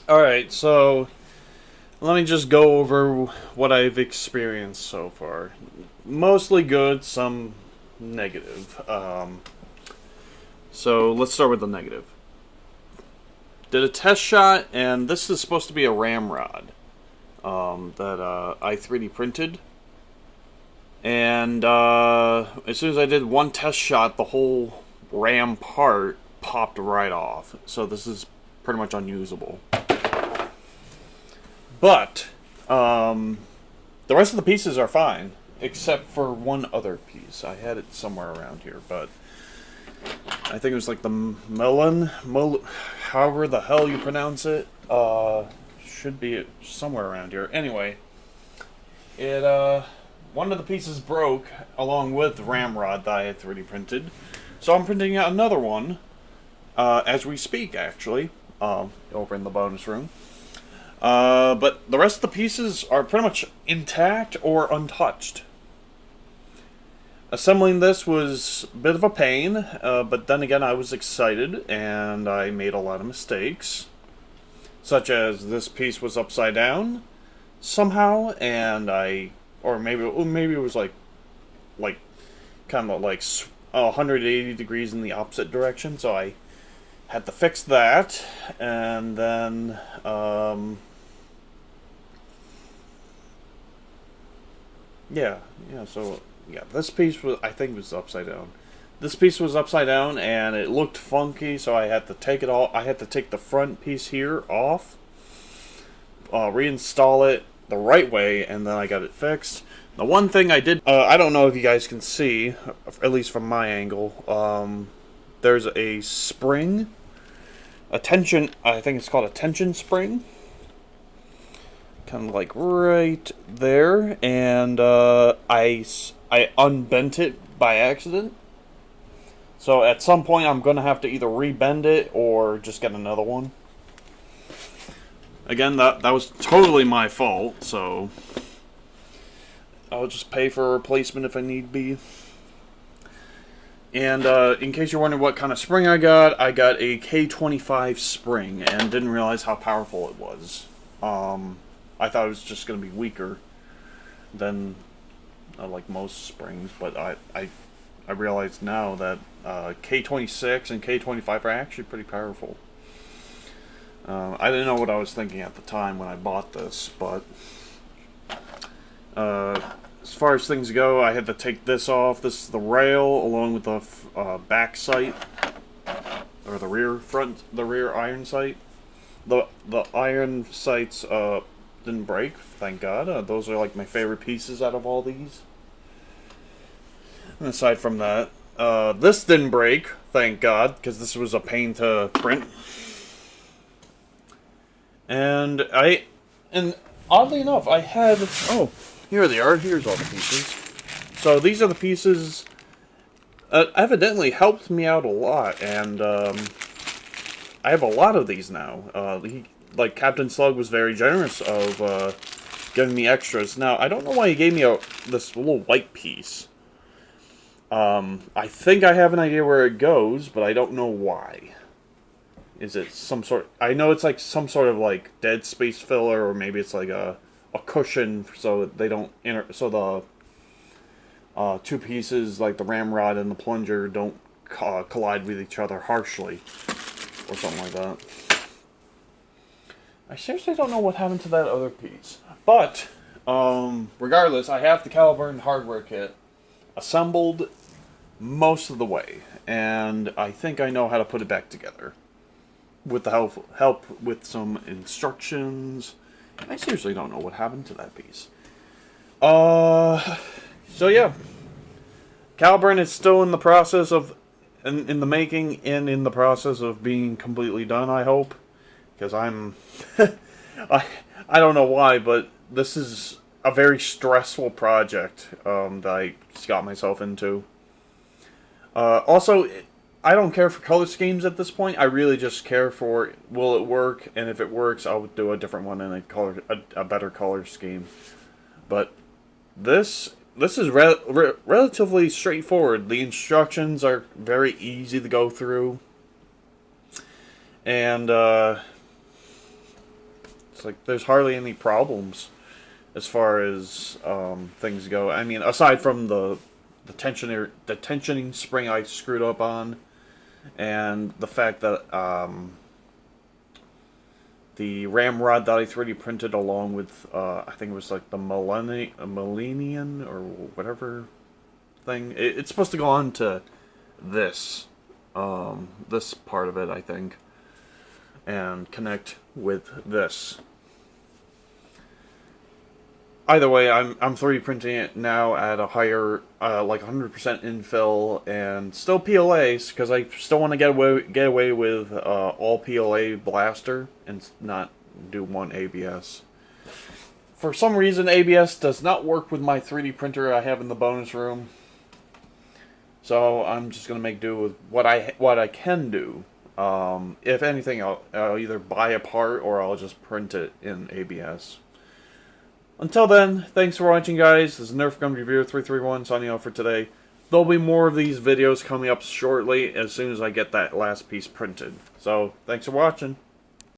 Alright, so let me just go over what I've experienced so far. Mostly good, some negative. So let's start with the negative. Did a test shot, and this is supposed to be a ramrod that I 3D printed. And as soon as I did one test shot, the whole ram part popped right off. So this is pretty much unusable. But the rest of the pieces are fine, except for one other piece. I had it somewhere around here, but I think it was like the however the hell you pronounce it. Should be somewhere around here. Anyway, it one of the pieces broke along with the ramrod that I had 3D printed, so I'm printing out another one as we speak, actually, over in the bonus room. But the rest of the pieces are pretty much intact or untouched. Assembling this was a bit of a pain, but then again I was excited and I made a lot of mistakes. Such as this piece was upside down somehow, and or maybe it was like kind of like 180 degrees in the opposite direction, so I had to fix that, and then so this piece was, I think, was upside down. This piece was upside down and it looked funky, so I had to take it all. I had to take the front piece here off, reinstall it the right way, and then I got it fixed. The one thing I did, I don't know if you guys can see, at least from my angle, there's a spring, a tension, I think it's called a tension spring, kind of like right there, and I unbent it by accident. So at some point I'm going to have to either rebend it or just get another one. Again, that was totally my fault, so I'll just pay for a replacement if I need be. And in case you're wondering what kind of spring I got a K25 spring, and didn't realize how powerful it was. I thought it was just going to be weaker than like most springs, but I realize now that K26 and K25 are actually pretty powerful. I didn't know what I was thinking at the time when I bought this, but as far as things go, I had to take this off. This is the rail along with the back sight, or the rear iron sight. The iron sights didn't break, thank God. Those are like my favorite pieces out of all these. And aside from that, this didn't break, thank God, because this was a pain to print. And oddly enough, I had, here they are, here's all the pieces. So these are the pieces evidently helped me out a lot, and I have a lot of these now. Like CaptainSlug was very generous of giving me extras. Now, I don't know why he gave me this little white piece. I think I have an idea where it goes, but I don't know why. Is it some sort? I know it's like some sort of like dead space filler, or maybe it's like a cushion so they don't so the two pieces, like the ramrod and the plunger, don't collide with each other harshly, or something like that. I seriously don't know what happened to that other piece, but regardless, I have the Caliburn hardware kit assembled most of the way, and I think I know how to put it back together with the help with some instructions. I seriously don't know what happened to that piece. So yeah, Caliburn is still in the process of in the making and in the process of being completely done, I hope, because I'm I don't know why, but this is a very stressful project that I just got myself into. Also, I don't care for color schemes at this point. I really just care for, will it work, and if it works, I'll do a different one and a better color scheme. But this is relatively straightforward. The instructions are very easy to go through, and It's like there's hardly any problems as far as things go. I mean, aside from the tensioning spring I screwed up on, and the fact that the ramrod that I 3D printed along with I think it was like the Millennium or whatever thing. It's supposed to go on to this this part of it, I think, and connect with this. Either way, I'm 3D printing it now at a higher, like 100% infill, and still PLAs, because I still want to get away with all PLA blaster and not do one ABS. For some reason, ABS does not work with my 3D printer I have in the bonus room, so I'm just gonna make do with what I can do. If anything, I'll either buy a part or I'll just print it in ABS. Until then, thanks for watching, guys. This is Nerf Gun Reviewer 331 signing off for today. There'll be more of these videos coming up shortly as soon as I get that last piece printed. So, thanks for watching.